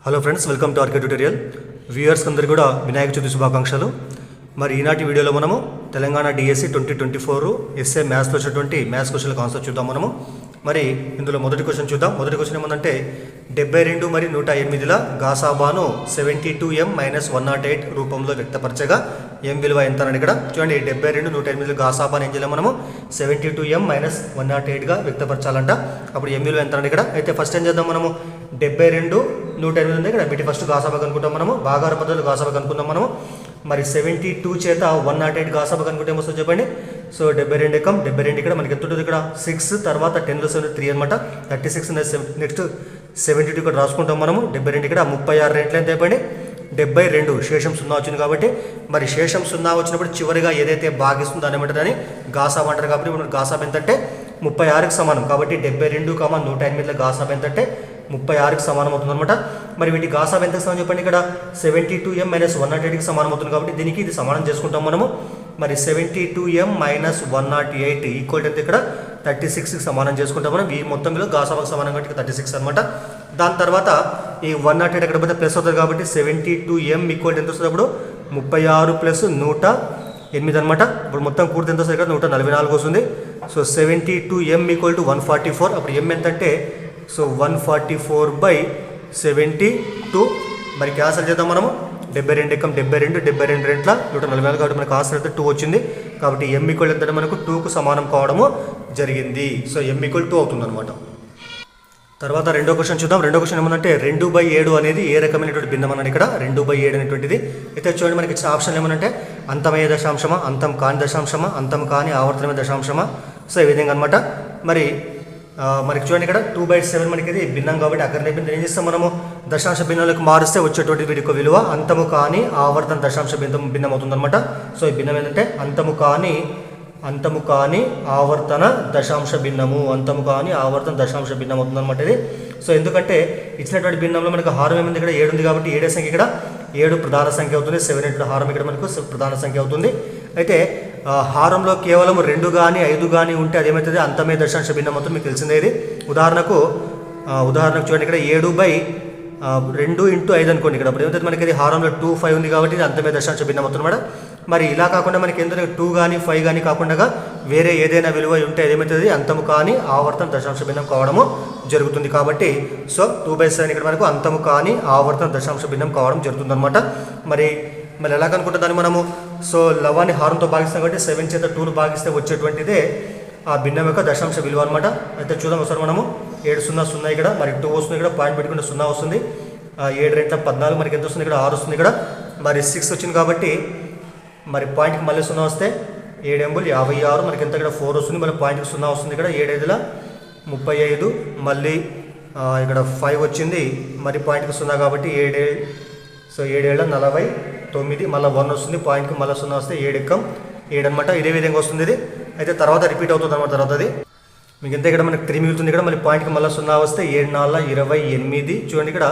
Hello friends, welcome to RK tutorial. Viewers అందరికీ కూడా వినాయక చవితి శుభాకాంక్షలు. మరి ఈనాటి వీడియోలో మనము తెలంగాణ డిఎస్సి 2024 ఎస్ఏ మ్యాథ్స్లో వచ్చినటువంటి మ్యాథ్స్ క్వశ్చన్ల కాన్సెప్ట్ చూద్దాం మనము. మరి ఇందులో మొదటి క్వశ్చన్ చూద్దాం. మొదటి క్వశ్చన్ ఏమందంటే 72 మరియు 108ల గాసాబాను 72m - 108 రూపంలో వ్యక్తపరచగా m విలువ ఎంత అని ఇక్కడ చూడండి. 72 108 గాసాబాను ఏం చేయాలి మనము 72m - 108గా వ్యక్తపరచాలంట. అప్పుడు m విలువ ఎంత అని ఇక్కడ అయితే ఫస్ట్ ఏం చేద్దాం మనము 72 108 ఉంది ఇక్కడ వీటి ఫస్ట్ గాసాబా కనుక్కుంటాం మనము. భాగార పద్ధతిలో గాసాబా కనుక్కుందాం మనము. మరి 72 చేత 108 గాసాబా కనుక్కుంటే ఏమొస్తుందో చెప్పండి. సో 72 ఎకం 72 ఇక్కడ మనకి ఎంత ఉంటుంది ఇక్కడ 6 తర్వాత 10లో 3 అనమాట 36. నెక్స్ట్ 72 ఇక్కడ రాసుకుంటాం మనము. 72 ఇక్కడ 36 రేట్లు ఎంత అయిపోయింది 72. శేషం 0 వచ్చింది కాబట్టి మరి శేషం 0 వచ్చినప్పుడు చివరిగా ఏదైతే భాగిస్తుందో దాని ఏమంటారని గాసాబా అంటారు. కాబట్టి ఇప్పుడు గాసాబా ఎంతంటే 36కి సమానం. కాబట్టి 72, 108ల గాసాబా ఎంతంటే 36కి సమానం అవుతుంది అనమాట. మరి వీటి గాసాబా ఎంతకు సమానం చెప్పండి. ఇక్కడ 72m - 108కి సమానం అవుతుంది కాబట్టి దీనికి ఇది సమానం చేసుకుంటాం మనము. మరి 72m - 108 ఈక్వల్ ఎంత ఇక్కడ 36కి సమానం చేసుకుంటాం మనం. ఈ మొత్తం విలువ గాసాబాకు సమానం కాబట్టి 36 అనమాట. దాని తర్వాత ఈ 108 ఎక్కడ పోతే ప్లస్ అవుతుంది కాబట్టి 72m ఈక్వల్ ఎంత వస్తుంది అప్పుడు 36 + 108 అనమాట. ఇప్పుడు మొత్తం కూడితే ఎంత వస్తుంది ఇక్కడ 144 వస్తుంది. So 72m = 144. అప్పుడు m ఎంత అంటే సో 144/72. మరి క్యాన్సల్ చేద్దాం మనము. 72 ఎకం 72 72 రెంట్ల 144 కాబట్టి మనకు ఆన్సర్ అయితే 2 వచ్చింది. కాబట్టి m = ఎంత మనకు 2కు సమానం కావడము జరిగింది. సో m = 2 అవుతుంది అనమాట. తర్వాత రెండో క్వశ్చన్ చూద్దాం. రెండో క్వశ్చన్ ఏమంటే 2/7 అనేది ఏ రకమైనటువంటి భిన్నం అన్నాడు ఇక్కడ. 2/7 అనేటువంటిది అయితే చూడండి మనకి ఇచ్చిన ఆప్షన్ ఏమనంటే అంతమయ్యే దశాంశమా, అంతం కాని దశాంశమా, అంతం కాని ఆవర్తనమైన దశాంశమా. సో ఈ విధంగా అనమాట. మనకి చూడండి ఇక్కడ 2/7 మనకి ఇది భిన్నం కాబట్టి అక్కడ ఏం చేస్తాం మనము దశాంశ భిన్నాలకు మారిస్తే వచ్చేటువంటి వీటి యొక్క విలువ అంతము కాని ఆవర్తన దశాంశ భిన్నం అవుతుంది అనమాట. సో ఈ భిన్నం ఏంటంటే అంతము కాని ఆవర్తన దశాంశ భిన్నము, అంతము కాని ఆవర్తన దశాంశ భిన్నం అవుతుంది అనమాట ఇది. సో ఎందుకంటే ఇచ్చినటువంటి భిన్నంలో మనకు హారం ఏముంది ఇక్కడ 7 ఉంది కాబట్టి 7 సంఖ్య ఇక్కడ 7 ప్రధాన సంఖ్య అవుతుంది. 7 హారం ఇక్కడ మనకు ప్రధాన సంఖ్య అవుతుంది. అయితే హారంలో కేవలం 2 కానీ 5 కానీ ఉంటే అదేమవుతుంది అంతమే దశాంశ భిన్నం అవుతుంది. మీకు తెలిసిందే ఇది. ఉదాహరణకు చూడండి ఇక్కడ 7/2 × 5 అనుకోండి. ఇక్కడ అప్పుడు ఏమవుతుంది మనకి ఇది హారంలో 2, 5 ఉంది కాబట్టి ఇది అంతమే దశాంశ భిన్నం అవుతుంది అన్నమాట. మరి ఇలా కాకుండా మనకి ఎందుకంటే 2 కానీ 5 కానీ కాకుండా వేరే ఏదైనా విలువ ఉంటే ఏమవుతుంది అంతము కానీ ఆవర్తన దశాంశ భిన్నం కావడము జరుగుతుంది. కాబట్టి సో 2/7 ఇక్కడ మనకు అంతము కానీ ఆవర్తన దశాంశ భిన్నం కావడం జరుగుతుంది అనమాట. మరి ఎలా కనుకుంటే దాన్ని మనము సో లవాన్ని హారంతో భాగిస్తాం కాబట్టి 7 చేత 2ను భాగిస్తే వచ్చేటువంటిదే ఆ భిన్నం యొక్క దశాంశ విలువ అనమాట. అయితే చూద్దాం ఒకసారి మనము 7 0 0 ఇక్కడ మరి 2 వస్తుంది ఇక్కడ పాయింట్ పెట్టుకుంటే 0 వస్తుంది. 7 × 14 మనకి ఎంత వస్తుంది ఇక్కడ 6 వస్తుంది ఇక్కడ. మరి 6 వచ్చింది కాబట్టి మరి పాయింట్కి మళ్ళీ 0 వస్తే 7 × 56 మనకి ఎంత ఇక్కడ 4 వస్తుంది. మళ్ళీ పాయింట్కి 0 వస్తుంది ఇక్కడ 7 × 5 35 మళ్ళీ ఇక్కడ 5 వచ్చింది. మరి పాయింట్కి 0 కాబట్టి 7 7 49 మళ్ళీ 1 వస్తుంది. పాయింట్కి మళ్ళీ 0 వస్తే 7 ఎక్కం 7 అనమాట. ఇదే విధంగా వస్తుంది ఇది. అయితే తర్వాత రిపీట్ అవుతుంది అనమాట. తర్వాత అది మీకు ఎంత ఇక్కడ మనకి 3 మిగులుతుంది ఇక్కడ. మళ్ళీ పాయింట్కి మళ్ళీ 0 వస్తే 7 4 28 చూడండి ఇక్కడ.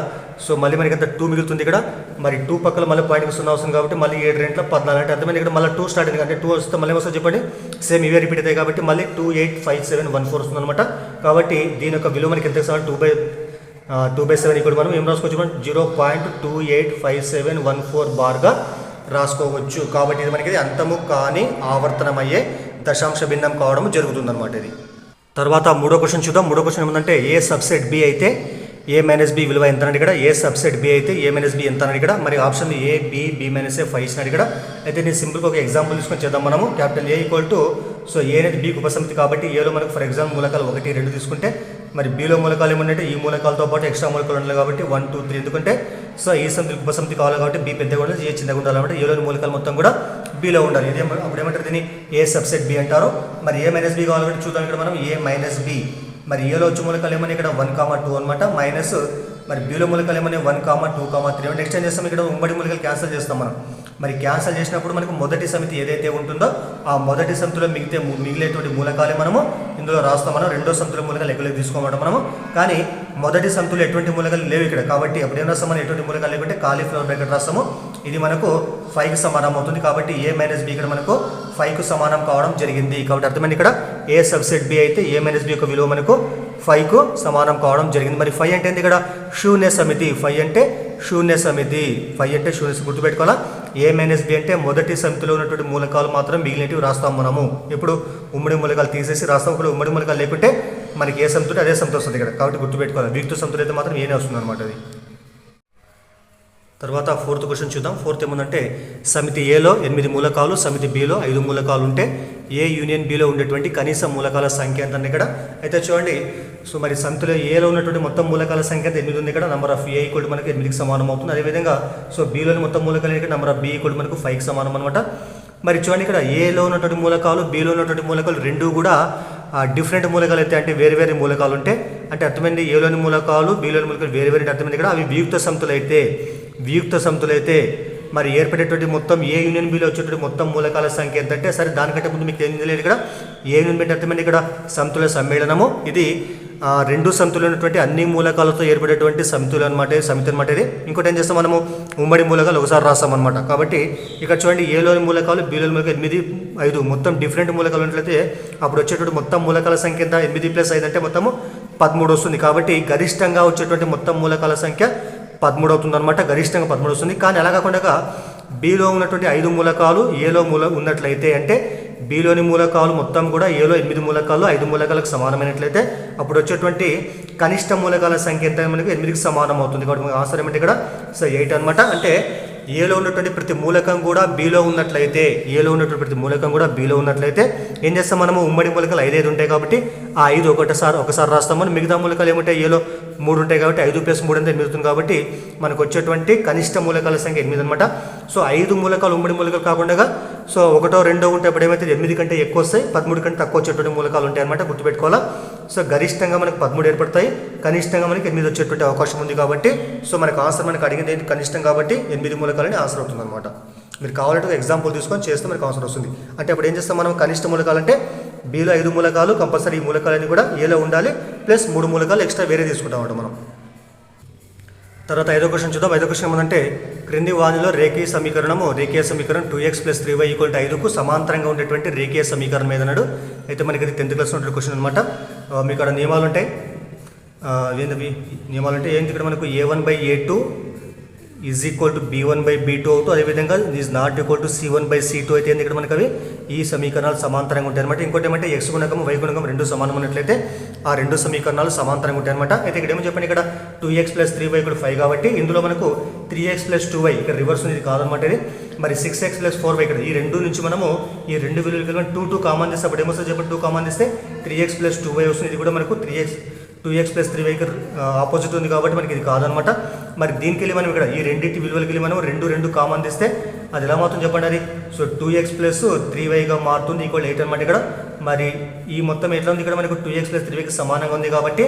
సో మళ్ళీ మనకి ఎంత 2 మిగులుతుంది ఇక్కడ. మరి 2 పక్కన మళ్ళీ పాయింట్కి 0 వస్తుంది కాబట్టి మళ్ళీ 7 2 14 అంటే అర్థమైంది ఇక్కడ మళ్ళీ 2 స్టార్ట్ అయింది. అంటే 2 వస్తే మళ్ళీ వస్తుంది చెప్పండి. సేమ్ ఇవే రిపీట్ అవుతాయి కాబట్టి మళ్ళీ 2 8 5 7 1 4 వస్తుంది అనమాట. కాబట్టి దీని యొక్క విలువ మనకి ఎంత ఇస్తాం 2/7 ఇప్పుడు మనం ఏం రాసుకోవచ్చు 0.285714 బార్గా రాసుకోవచ్చు. కాబట్టి ఇది మనకి అంతము కాని ఆవర్తనమయ్యే దశాంశ భిన్నం కావడం జరుగుతుంది అనమాట ఇది. తర్వాత మూడో క్వశ్చన్ చూద్దాం. మూడో క్వశ్చన్ ఏమంటే ఏ సబ్సెట్ బి అయితే a - b విలువ ఎంత అన్నాడు ఇక్కడ. ఏ సబ్సెట్ బి అయితే a - b ఎంత అన్నాడు ఇక్కడ. మరి option a b b - a 5 ఇచ్చినాడు ఇక్కడ. అయితే నేను సింపుల్గా ఒక ఎగ్జాంపుల్ తీసుకొని చేద్దాం మనము. క్యాపిటల్ A సో ఏ అనేది బీకి ఉపసమితి కాబట్టి ఏలో మనకు ఫర్ ఎగ్జాంపుల్ మూలకాలు 1 2 తీసుకుంటే మరి బీలో మూలకాలు ఏమంటే ఈ మూలకాలతో పాటు ఎక్స్ట్రా మూలకాలు ఉండాలి కాబట్టి 1 2 3 ఎందుకంటే సో ఈ సమితికి ఉపసమితి కావాలి కాబట్టి బి పెద్దగా ఉండాలి, ఏ చిన్నగా ఉండాలి కాబట్టి ఏలోని మూలకాలు మొత్తం కూడా బీలో ఉండాలి. ఇదే అప్పుడు ఏమంటారు దీన్ని ఏ సబ్సెట్ బి అంటారు. మరి a - b కావాలంటే చూద్దాం ఇక్కడ మనం a - b. మరి ఏలో వచ్చే మూలకాలు ఏమన్నా ఇక్కడ 1 2 అనమాట మైనస్ మరి బీలో మూలకాలు ఏమన్నా 1 2 3. నెక్స్ట్ ఏం చేస్తాం ఇక్కడ ఉమ్మడి మూలకాలు క్యాన్సిల్ చేస్తాం మనం. మరి క్యాన్సిల్ చేసినప్పుడు మనకు మొదటి సమితి ఏదైతే ఉంటుందో ఆ మొదటి సమితిలో మిగిలేటువంటి మూలకాలే మనము ఇందులో రాస్తాం. మనం రెండో సమితిలో మూలకాలు లెక్కలోకి తీసుకోమంటాం మనము. కానీ మొదటి సమితిలో ఎటువంటి మూలకాలు లేవు ఇక్కడ కాబట్టి అప్పుడు ఏం రాస్తాం మనం ఎటువంటి మూలకాలు లేకుంటే కాలీఫ్లవర్ బ్రాకెట్ రాస్తాము. ఇది మనకు 5కి సమానం అవుతుంది. కాబట్టి a - b ఇక్కడ మనకు 5కు సమానం కావడం జరిగింది. కాబట్టి అర్థమైంది ఇక్కడ ఏ సబ్సెట్ బి అయితే a - b యొక్క విలువ మనకు 5కు సమానం కావడం జరిగింది. మరి 5 అంటే ఇక్కడ శూన్య సమితి. 5 అంటే శూన్య సమితి. 5 అంటే శూన్య సమితి గుర్తుపెట్టుకోవాలా. A - B అంటే మొదటి సమితిలో ఉన్నటువంటి మూలకాలు మాత్రం మిగిలినవి రాస్తాం మనము. ఇప్పుడు ఉమ్మడి మూలకాలు తీసేసి రాస్తాం. ఇప్పుడు ఉమ్మడి మూలకాలు లేకుంటే మనకి ఏ సమితి అదే సమితి వస్తుంది ఇక్కడ. కాబట్టి గుర్తుపెట్టుకోవాలి. వియుక్త సమితులు అయితే మాత్రం ఏనే వస్తుంది అనమాట అది. తర్వాత 4th క్వశ్చన్ చూద్దాం. 4th ఏముందంటే సమితి ఏలో 8 మూలకాలు, సమితి బిలో 5 మూలకాలు ఉంటే ఏ యూనియన్ బిలో ఉండేటువంటి కనీస మూలకాల సంఖ్య ఎంత ఇక్కడ. అయితే చూడండి, సో మరి సమితిలో ఏలో ఉన్నటువంటి మొత్తం మూలకాల సంఖ్య 8 ఉంది ఇక్కడ. నెంబర్ ఆఫ్ ఏ ఈక్వల్ మనకి 8కి సమానం అవుతుంది. అదేవిధంగా సో బిలోని మొత్తం మూలకాలు ఇక్కడ నెంబర్ ఆఫ్ బి ఈక్వల్ మనకు 5కి సమానం అనమాట. మరి చూడండి ఇక్కడ ఏలో ఉన్నటువంటి మూలకాలు, బిలో ఉన్నటువంటి మూలకాలు రెండు కూడా డిఫరెంట్ మూలకాలు అయితే అంటే వేరు వేరే మూలకాలు ఉంటే అంటే అర్థమైంది. ఏలోని మూలకాలు, బిలోని మూలకాలు వేరు వేరే అర్థమైంది ఇక్కడ. అవి వియుక్త సమితులు అయితే మరి ఏర్పడేటువంటి మొత్తం ఏ యూనియన్ బిలో వచ్చేటువంటి మొత్తం మూలకాల సంఖ్య ఎంతంటే, సరే దానికంటే ముందు మీకు ఏం తెలియదు ఇక్కడ. ఏ యూనియన్ బి అంటే అర్థమైంది ఇక్కడ సమితుల సమ్మేళనము. ఇది రెండు సమితులు ఉన్నటువంటి అన్ని మూలకాలతో ఏర్పడేటువంటి సమితులు అనమాట, సమితి అనమాట ఇది. ఇంకోటి ఏం చేస్తాం మనము, ఉమ్మడి మూలకాలు ఒకసారి రాస్తాం అనమాట. కాబట్టి ఇక్కడ చూడండి, ఏలోని మూలకాలు, బిలోని మూలకాలు 8, 5 మొత్తం డిఫరెంట్ మూలకాలు ఉన్నట్లయితే అప్పుడు వచ్చేటువంటి మొత్తం మూలకాల సంఖ్య ఎంత, 8 + 5 అంటే మొత్తము 13 వస్తుంది. కాబట్టి గరిష్టంగా వచ్చేటువంటి మొత్తం మూలకాల సంఖ్య 13 అవుతుంది అనమాట. గరిష్టంగా 13 వస్తుంది. కానీ అలా కాకుండా బిలో ఉన్నటువంటి 5 మూలకాలు ఏలో ఉన్నట్లయితే అంటే బిలోని మూలకాలు మొత్తం కూడా ఏలో 8 మూలకాలు 5 మూలకాలకు సమానమైనట్లయితే అప్పుడు వచ్చేటువంటి కనిష్ట మూలకాల సంఖ్య ఎంత మనకి 8కి సమానం అవుతుంది. కాబట్టి మనకు ఆన్సర్ ఏమంటే ఇక్కడ సో 8 అనమాట. అంటే ఏలో ఉన్నటువంటి ప్రతి మూలకం కూడా బిలో ఉన్నట్లయితే, ఏలో ఉన్నటువంటి ప్రతి మూలకం కూడా బిలో ఉన్నట్లయితే ఏం చేస్తాం మనము, ఉమ్మడి మూలకాలు 5 ఉంటాయి కాబట్టి ఆ 5 ఒకసారి రాస్తామని. మిగతా మూలకాలు ఏముంటాయి, ఏలో 3 ఉంటాయి కాబట్టి 5 + 3 అంటే 8 అవుతుంది. కాబట్టి మనకు వచ్చేటువంటి కనిష్ట మూలకాల సంఖ్య 8 అనమాట. సో 5 మూలకాలు ఉమ్మడి మూలకాలు కాకుండా సో 1, 2 ఉంటే అప్పుడు ఏమైతే 8 కంటే ఎక్కువ వస్తాయి, 13 కంటే తక్కువ వచ్చేటువంటి మూలకాలు ఉంటాయి అనమాట. గుర్తుపెట్టుకోవాలా. సో గరిష్టంగా మనకు 13 ఏర్పడతాయి, కనిష్టంగా మనకి 8 వచ్చేటువంటి అవకాశం ఉంది. కాబట్టి సో మనకు ఆన్సర్ మనకు అడిగింది ఏంటి, కనిష్టం కాబట్టి 8 మూలకాలని ఆన్సర్ అవుతుంది అనమాట. మీరు కావాలంటే ఎగ్జాంపుల్ తీసుకొని చేస్తే మనకు ఆన్సర్ వస్తుంది. అంటే అప్పుడు ఏం చేస్తాం మనం, కనిష్ట మూలకాలు అంటే బిలో 5 మూలకాలు కంపల్సరీ, ఈ మూలకాలన్నీ కూడా ఏలో ఉండాలి, ప్లస్ 3 మూలకాలు ఎక్స్ట్రా వేరే తీసుకుంటాం అన్నమాట మనం. తర్వాత 5వ క్వశ్చన్ చూద్దాం. 5వ క్వశ్చన్ ఏమంటే క్రింది వానిలో రేఖీయ సమీకరణం 2x + 3y = 5కు సమాంతరంగా ఉండేటువంటి రేఖీయ సమీకరణం ఏదన్నాడు. అయితే మనకి ఇది 10th క్లాస్లో ఉండే క్వశ్చన్ అనమాట. మీకు అక్కడ నియమాలు ఉంటాయి. నియమాలు అంటే ఏంటి ఇక్కడ మనకు a1/a2 = b1/b2 అవుతూ, అదేవిధంగా is not equal to c1/c2 అయితే ఇక్కడ మనకు అవి ఈ సమీకరణాలు సమాంతరంగా ఉంటాయి అనమాట. ఇంకోటి ఏమంటే x గుణకం y గుణకం రెండు సమానం ఉన్నట్లయితే ఆ రెండు సమీకరణాలు సమాంతరంగా ఉంటాయి అనమాట. అయితే ఇక్కడ ఏమో చెప్పండి, ఇక్కడ 2x + 3y = 5 కాబట్టి ఇందులో మనకు 3x + 2y ఇక్కడ రివర్స్ ఉంది కాదనమాట ఇది. మరి 6x + 4y ఇక్కడ ఈ రెండు నుంచి మనము ఈ రెండు విలువలు 2 కామన్ చేస్తే అప్పుడు ఏమొస్తుంది చెప్పండి, 2 కామన్ చేస్తే 3x + 2y వస్తుంది. ఇది కూడా మనకు 2x + 3y ఆపోజిట్ ఉంది కాబట్టి మనకి ఇది కాదనమాట. మరి దీనికి వెళ్ళి మనం ఇక్కడ ఈ రెండింటి విలువలకి వెళ్ళి మనం 2 కామన్ తీస్తే అది ఎలా మారుతుంది చెప్పండి అది. సో 2x + 3yగా మారుతుంది, = 8 అనమాట ఇక్కడ. మరి ఈ మొత్తం ఎట్లా ఉంది ఇక్కడ మనకు 2x + 3yకి సమానంగా ఉంది కాబట్టి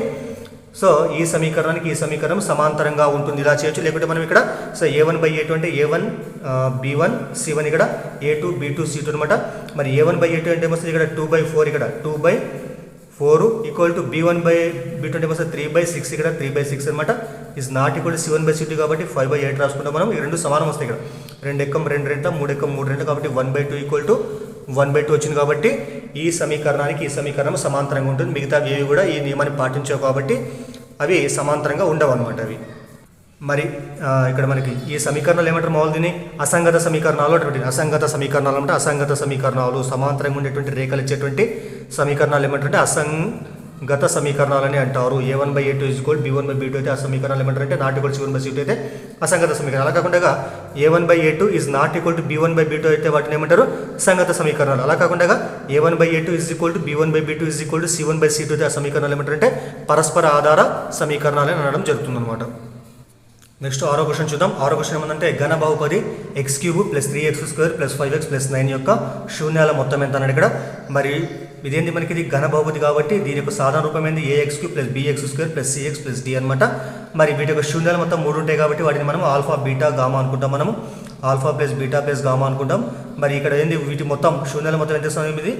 సో ఈ సమీకరణానికి ఈ సమీకరణం సమాంతరంగా ఉంటుంది. ఇలా చేయొచ్చు. లేకుంటే మనం ఇక్కడ సో a1/a2 అంటే a1 b1 c1 ఇక్కడ a2 b2 c2 అనమాట. మరి a1/a2 అంటే ఏమొస్తుంది ఇక్కడ 2/4 ఇక్కడ 2/4 = b1/b2 అంటే ఏమొస్తుంది 3/6 ఇక్కడ 3/6 అనమాట. Is not equal to c1/c2 కాబట్టి 5/8 రాసుకుంటాం మనం. ఈ రెండు సమానం వస్తాయి ఇక్కడ. 2 ఎక్కం 2 రెంట్ల 3 ఎక్కం 3 రెంట్ల కాబట్టి 1/2 = 1/2 వచ్చింది. కాబట్టి ఈ సమీకరణానికి ఈ సమీకరణం సమాంతరంగా ఉంటుంది. మిగతా ఏవి కూడా ఈ నియమాన్ని పాటించావు కాబట్టి అవి సమాంతరంగా ఉండవు అనమాట అవి. మరి ఇక్కడ మనకి ఈ సమీకరణాలు ఏమంటారు, మామూలు దీన్ని అసంగత సమీకరణాలు అటువంటి అసంగత సమీకరణాలు అంటే అసంగత సమీకరణాలు సమాంతరంగా ఉండేటువంటి రేఖలు ఇచ్చేటువంటి సమీకరణాలు ఏమంటారంటే అసంగత సమీకరణాలని అంటారు. a1/a2 = b1/b2 అయితే ఆ సమీకరణాలు ఏమంటారంటే నాట్ ఈక్వల్ c1/c2 అయితే అసంగత సమీకరణాలు. అలా కాకుండా a1/a2 is not equal to b1/b2 అయితే వాటిని ఏమంటారు, సంగత సమీకరణాలు. అలా కాకుండా a1/a2 = b1/b2 = c1/c2 అయితే ఆ సమీకరణాలు ఏమంటారంటే పరస్పర ఆధార సమీకరణాలు అని అనడం జరుగుతుంది అనమాట. నెక్స్ట్ 6వ క్వశ్చన్ చూద్దాం. 6వ క్వశ్చన్ ఏమంటే ఘన బహుపది x³ + 3x² + 5x + 9 యొక్క శూన్యాల మొత్తం ఎంత అన్నాడు ఇక్కడ. మరి ఇదేంటి మనకి, ఇది ఘన బహుపది కాబట్టి దీని యొక్క సాధారణ రూపం ఏంది ax³ + bx² + cx + d అనమాట. మరి వీటి యొక్క శూన్యాలు మొత్తం 3 ఉంటాయి కాబట్టి వాటిని మనం ఆల్ఫా బీటా గామా అనుకుంటాం. మనము ఆల్ఫా + బీటా + గామా అనుకుంటాం. మరి ఇక్కడ ఏంది వీటి మొత్తం శూన్యాల మొత్తం ఎంత సమయం ఇది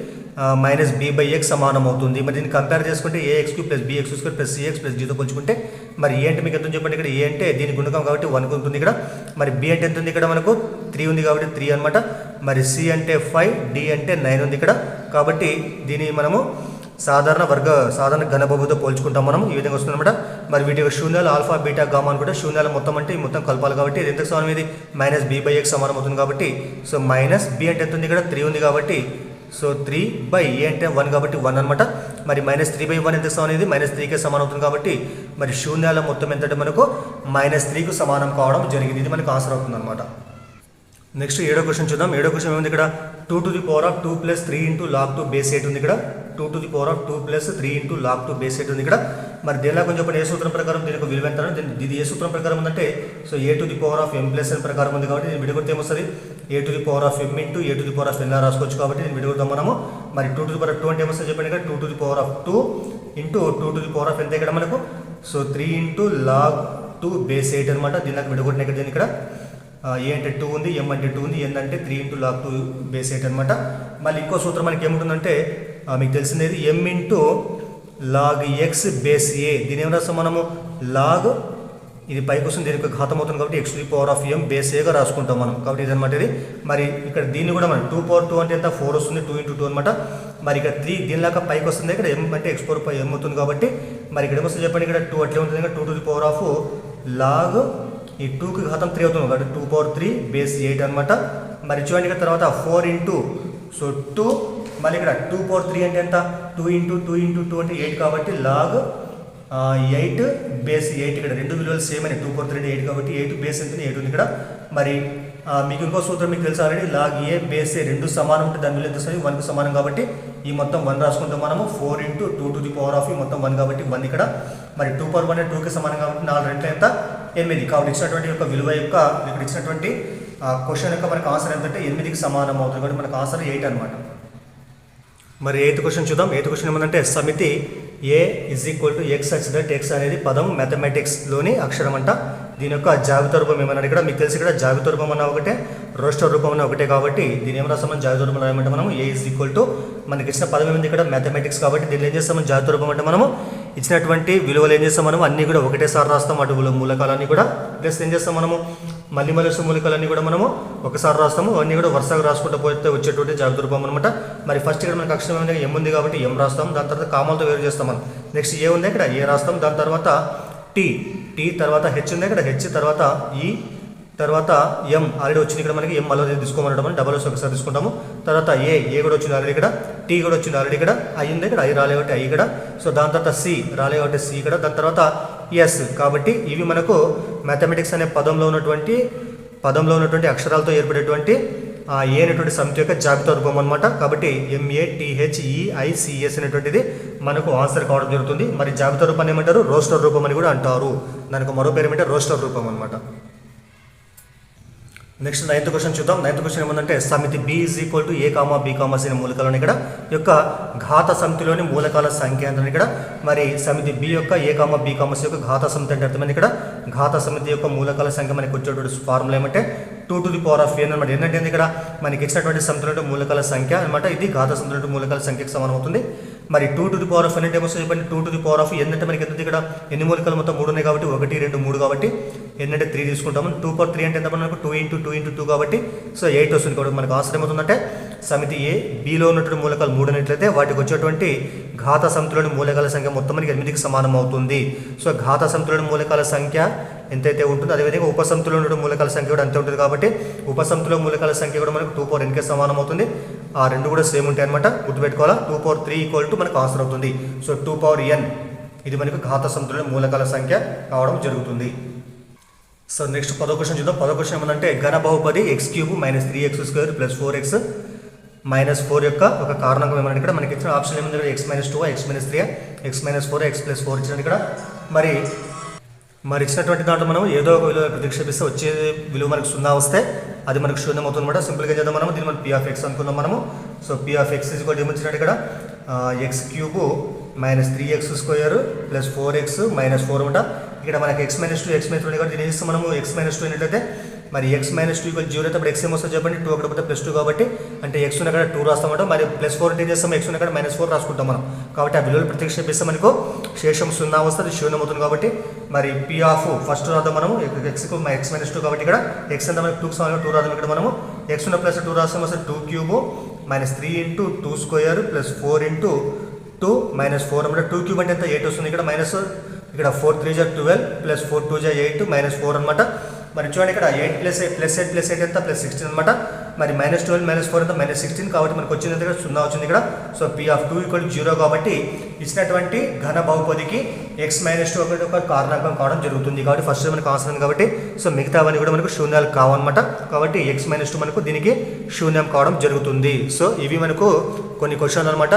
-b/x సమానం అవుతుంది. మరి దీన్ని కంపేర్ చేసుకుంటే ax³ + bx² + cx + dతో పోల్చుకుంటే మరి ఏ అంటే మీకు ఎంత చెప్పండి, ఇక్కడ ఏ అంటే దీని గుణకం కాబట్టి 1 ఉంటుంది ఇక్కడ. మరి b అంటే ఎంత ఉంది ఇక్కడ మనకు 3 ఉంది కాబట్టి 3 అనమాట. మరి c అంటే 5, d అంటే 9 ఉంది ఇక్కడ. కాబట్టి దీన్ని మనము సాధారణ ఘనబహుతో పోల్చుకుంటాం మనం. ఈ విధంగా వస్తుందన్నమాట. మరి వీటి యొక్క శూన్యాలు ఆల్ఫా బీటా గామా అని కూడా శూన్యాల మొత్తం అంటే ఈ మొత్తం కలపాలి కాబట్టి ఇది ఎందుకు సమానం, ఇది -b/a సమానం అవుతుంది కాబట్టి సో -b అంటే ఎంత ఉంది, ఇక్కడ 3 ఉంది కాబట్టి సో 3/a అంటే 1 కాబట్టి 1 అనమాట. మరి -3/1 ఎంత సమానం, ఇది -3కే సమానం అవుతుంది కాబట్టి మరి శూన్యాల మొత్తం ఎంత అంటే మనకు -3కు సమానం కావడం జరిగింది. ఇది మనకు ఆన్సర్ అవుతుంది అనమాట. నెక్స్ట్ 7వ క్వశ్చన్ చూద్దాం. 7వ క్వశ్చన్ ఏముంది, ఇక్కడ 2 to the power of 2 + 3 × log 2 base 8 ఉంది. ఇక్కడ 2 to the power of 2 + 3 × log 2 base 8 ఉంది. ఇక్కడ మరి దేనిలా కొంచెం చెప్పండి, ఏ సూత్రం ప్రకారం దీనికి ఒక విలువ ఎంత, ఇది ఏ సూత్రం ప్రకారం ఉందంటే so a to the power of m + n ప్రకారం ఉంది కాబట్టి దీన్ని విడగొడితే ఏమొస్తుంది, a to the power of m × a to the power of n రాసుకోవచ్చు కాబట్టి దీన్ని విడగొడతాం మనము. మరి 2 to the power of 2 అంటే ఏమొస్తుంది చెప్పండి, ఇక్కడ 2 to the power of 2 × 2 to the power of ఎంత ఇక్కడ మనకు సో 3 × log 2 బేస్ 8 అనమాట. దీనికి విడగొట్టిన ఇక్కడ దీని ఇక్కడ ఏ అంటే 2 ఉంది, m అంటే 2 ఉంది, n అంటే 3 × log 2 బేస్ 8 అనమాట. మళ్ళీ ఇంకో సూత్రం మనకి ఏముంటుందంటే మీకు తెలిసిందేది m × log x base a. దీని ఏం రాస్తాం మనము, లాగ్ ఇది పైకి వస్తుంది, దీనికి ఘాతం అవుతుంది కాబట్టి x to the power of m base a గా రాసుకుంటాం మనం. కాబట్టి ఇది అనమాట ఇది. మరి ఇక్కడ దీన్ని కూడా మనం 2/2 అంటే ఎంత 4 వస్తుంది, 2 × 2 అనమాట. మరి ఇక్కడ 3 దీనిలాగా పైకి వస్తుంది, ఇక్కడ m అంటే x⁴m అవుతుంది కాబట్టి మరి ఇక్కడ ఏమొస్తుంది చెప్పండి, ఇక్కడ 2 అట్లే ఉంటుంది, 2 to the power of log ఈ 2కి ఘాతం 3 అవుతుంది కాబట్టి 2/3 బేస్ 8 అనమాట. మరి చూడండి ఇక్కడ తర్వాత 4 × సో 2 మళ్ళీ ఇక్కడ 2/3 అంటే ఎంత 2 × 2 × 2 అంటే 8 కాబట్టి log 8 బేస్ 8. ఇక్కడ రెండు విలువలు సేమ్ అని 2/3 అంటే 8 కాబట్టి 8 బేస్ ఎంత 8 ఉంది ఇక్కడ. మరి మీకు ఇంకో సూత్రం మీకు తెలుసు already, log a base a రెండు సమానం ఉంటే దాని విలువ ఎంత వస్తుంది 1కు సమానం కాబట్టి ఈ మొత్తం 1 రాసుకుంటాం మనము. 4 × 2 to the power of మొత్తం 1 కాబట్టి 1 ఇక్కడ. మరి 2/1 అంటే 2కి సమానం కాబట్టి 4 2 ఎంత 8 కాబట్టి ఇచ్చినటువంటి యొక్క విలువ యొక్క ఇక్కడ ఇచ్చినటువంటి క్వశ్చన్ యొక్క మనకు ఆన్సర్ ఎంతంటే 8కి సమానం అవుతుంది కాబట్టి మనకు ఆన్సర్ 8 అనమాట. మరి 8th క్వశ్చన్ చూద్దాం. 8th క్వశ్చన్ ఏమంటే సమితి a = x such that x అనేది పదం మ్యాథమెటిక్స్లోని అక్షరం అంట. దీని యొక్క జాబితా రూపం ఏమన్నాడు, ఇక్కడ మీకు తెలిసి ఇక్కడ జాబితా రూపం అన్న ఒకటే, రోస్టర్ రూపం అన్న ఒకటే కాబట్టి దీని ఏం రాస్తామని జాబితా రూపం రాయమంటే మనం a = మనకి ఇచ్చిన పదం ఏమింది ఇక్కడ మ్యాథమెటిక్స్ కాబట్టి దీన్ని ఏం చేస్తామని జాబితా రూపం అంటే మనము ఇచ్చినటువంటి విలువలు ఏం చేస్తాం మనం అన్నీ కూడా ఒకటేసారి రాస్తాం, అటు మూలకాలన్నీ కూడా ప్లస్ ఏం చేస్తాం మనము మళ్ళీ మూలకాలన్నీ కూడా మనము ఒకసారి రాస్తాము, అన్నీ కూడా వరుసగా రాసుకుంటూ పోతే వచ్చేటువంటి జాబితా రూపం అనమాట. మరి ఫస్ట్ ఇక్కడ మనకు అక్షరం ఏమైనా m ఉంది కాబట్టి m రాస్తాం, దాని తర్వాత కామాలతో వేరు చేస్తాం మనం. నెక్స్ట్ a ఉంది ఇక్కడ a రాస్తాం, దాని తర్వాత t తర్వాత h ఉంది ఇక్కడ h, తర్వాత e, తర్వాత m ఆల్రెడీ వచ్చింది ఇక్కడ మనకి m అలా తీసుకోమన్నట్టు మనం డబల్ ఒకసారి తీసుకుంటాము. తర్వాత a కూడా వచ్చింది ఆల్రెడీ ఇక్కడ, t కూడా వచ్చింది ఆల్రెడీ ఇక్కడ, i ఉంది ఇక్కడ i రాలే కాబట్టి i ఇక్కడ. సో దాని తర్వాత c రాలే కాబట్టి c ఇక్కడ, దాని తర్వాత s. కాబట్టి ఇవి మనకు మ్యాథమెటిక్స్ అనే పదంలో ఉన్నటువంటి అక్షరాలతో ఏర్పడేటువంటి ఏ అనేటువంటి సమితి యొక్క జాబితా రూపం అనమాట. కాబట్టి MATHEICS అనేటువంటిది మనకు ఆన్సర్ కావడం జరుగుతుంది. మరి జాబితా రూపాన్ని ఏమంటారు, రోస్టర్ రూపం అని కూడా అంటారు. దానికి మరో పేరు ఏమంటే రోస్టర్ రూపం అనమాట. నెక్స్ట్ 9th క్వశ్చన్ చూద్దాం. 9th క్వశ్చన్ ఏమంటే సమితి b = a, b, c అనే మూలకాలను ఇక్కడ యొక్క ఘాత సమితిలోని మూలకాల సంఖ్య అంటే ఇక్కడ మరి సమితి b యొక్క a, b, c యొక్క ఘాత సమితి అంటే అర్థమైంది. ఇక్కడ ఘాత సమితి యొక్క మూలకాల సంఖ్య మనకి వచ్చేటువంటి ఫార్ములా ఏమంటే 2 to the power of n అనమాట. ఏంటంటే ఇక్కడ మనకి ఇచ్చినటువంటి సమితిలో మూలకాల సంఖ్య అనమాట, ఇది ఘాత సమితిలో మూలకాల సంఖ్యకు సమానం అవుతుంది. మరి 2 to the power of n అంటే ఏమొస్తుంది చెప్పండి, 2 to the power of n అంటే మనకి ఎంత ఇక్కడ ఎన్ని మూలకాలు మొత్తం 3 ఉన్నాయి కాబట్టి 1 2 3 కాబట్టి n అంటే 3 తీసుకుంటాము. 2/3 అంటే ఎంత మనకు 2 × 2 × 2 కాబట్టి సో 8 వస్తుంది. కాబట్టి మనకు ఆన్సర్ ఏమవుతుందంటే సమితి a bలో ఉన్నటువంటి మూలకాలు 3 అయినట్లయితే వాటికి వచ్చేటువంటి ఘాత సమితిలోని మూలకాల సంఖ్య మొత్తం మనకి 8కి సమానం అవుతుంది. సో ఘాత సమితిలోని మూలకాల సంఖ్య ఎంతైతే ఉంటుందో అదేవిధంగా ఉపసమితిలో ఉన్న మూలకాల సంఖ్య కూడా అంతే ఉంటుంది కాబట్టి ఉపసమితిలో మూలకాల సంఖ్య కూడా మనకు 2/n సమానం అవుతుంది. ఆ రెండు కూడా సేమ్ ఉంటాయి అనమాట, గుర్తుపెట్టుకోవాలా. 2/3 మనకు ఆన్సర్ అవుతుంది. సో 2/n ఇది మనకు ఘాత సమితిలో మూలకాల సంఖ్య కావడం జరుగుతుంది. సో నెక్స్ట్ 10వ క్వశ్చన్ చూద్దాం. 10వ క్వశ్చన్ ఏమంటే ఘన బహుపది x³ - 3x² + 4x - 4 యొక్క ఒక కారణాంకం ఏమన్నా ఇక్కడ మనకి ఇచ్చిన ఆప్షన్ ఏముంది, x - 2 x - 3 x - 4 x + 4 ఇచ్చిన ఇక్కడ మరి ఇచ్చినటువంటి దాంట్లో మనం ఏదో ఒక విలువ ప్రతిక్షేపిస్తే వచ్చే విలువ మనకు 0 వస్తే అది మనకు శూన్యం అవుతుంది అనమాట. సింపుల్గా చేద్దాం మనం, దీన్ని మనం p(x) అనుకుందాం మనము. సో p(x) ఏమొచ్చినట్టు ఇక్కడ x³ - 3x² + 4x - 4 అనమాట. ఇక్కడ మనకి x - 2 x - 3 కాబట్టి దీన్ని చేస్తాం మనము x - 2 అయినట్లయితే మరి x - 2 = 0 అయితే అప్పుడు x ఏమొస్తుంది చెప్పండి, 2 అక్కడ పోతే +2 కాబట్టి అంటే x ఉన్న అక్కడ 2 రాస్తామంట. మరి +4 అంటే ఏం చేస్తాం, x ఉన్న అక్కడ -4 రాసుకుంటాం మనం. కాబట్టి ఆ విలువలు ప్రతిక్షేపిస్తే మనకు శేషం 0 వస్తుంది, శూన్యం అవుతుంది. కాబట్టి మరి p ఫస్ట్ రాద్దాం మనము x - 2 కాబట్టి ఇక్కడ x అంతా మనకి 2కి సమానం 2 రాద్దాం. ఇక్కడ మనము x ఉన్న +2 రాస్తాం వస్తుంది 2³ - 3 × 2² + 4 × 2 - 4 అనమాట. 2 క్యూబ్ అంటే ఎంత 8 వస్తుంది. ఇక్కడ మైనస్ ఇక్కడ 4 3 = 12 ప్లస్ 4 2 = 8 - 4 అనమాట. మరి చూడండి ఇక్కడ 8 + 8 + 8 + 8 ఎంత +16 అనమాట. మరి -12 - 4 ఎంత -16 కాబట్టి మనకు వచ్చింది ఇక్కడ 0 వచ్చింది ఇక్కడ. సో P(2) = 0 కాబట్టి ఇచ్చినటువంటి ఘన బహుపదికి x - 2 ఒక కారణాంకం కావడం జరుగుతుంది. కాబట్టి ఫస్ట్ మనకు ఆన్సర్ ఉంది కాబట్టి సో మిగతావన్నీ కూడా మనకు శూన్యాలు కావన్నమాట. కాబట్టి x - 2 మనకు దీనికి శూన్యం కావడం జరుగుతుంది. సో ఇవి మనకు కొన్ని క్వశ్చన్లు అనమాట.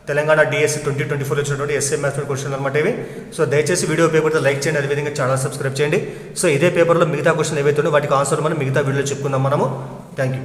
తెలంగాణ డిఎస్సి 2024 వచ్చినటువంటి ఎస్ఏ మ్యాథ్స్ క్వశ్చన్ అనమాట ఇవి. సో దయచేసి వీడియో పేపర్తో లైక్ చేయండి, అదేవిధంగా ఛానల్ సబ్స్క్రైబ్ చేయండి. సో ఇదే పేపర్లో మిగతా క్వశ్చన్ ఏవైతే వాటికి ఆన్సర్ మనం మిగతా వీడియోలో చెప్పుకుందాం మనము. Thank you.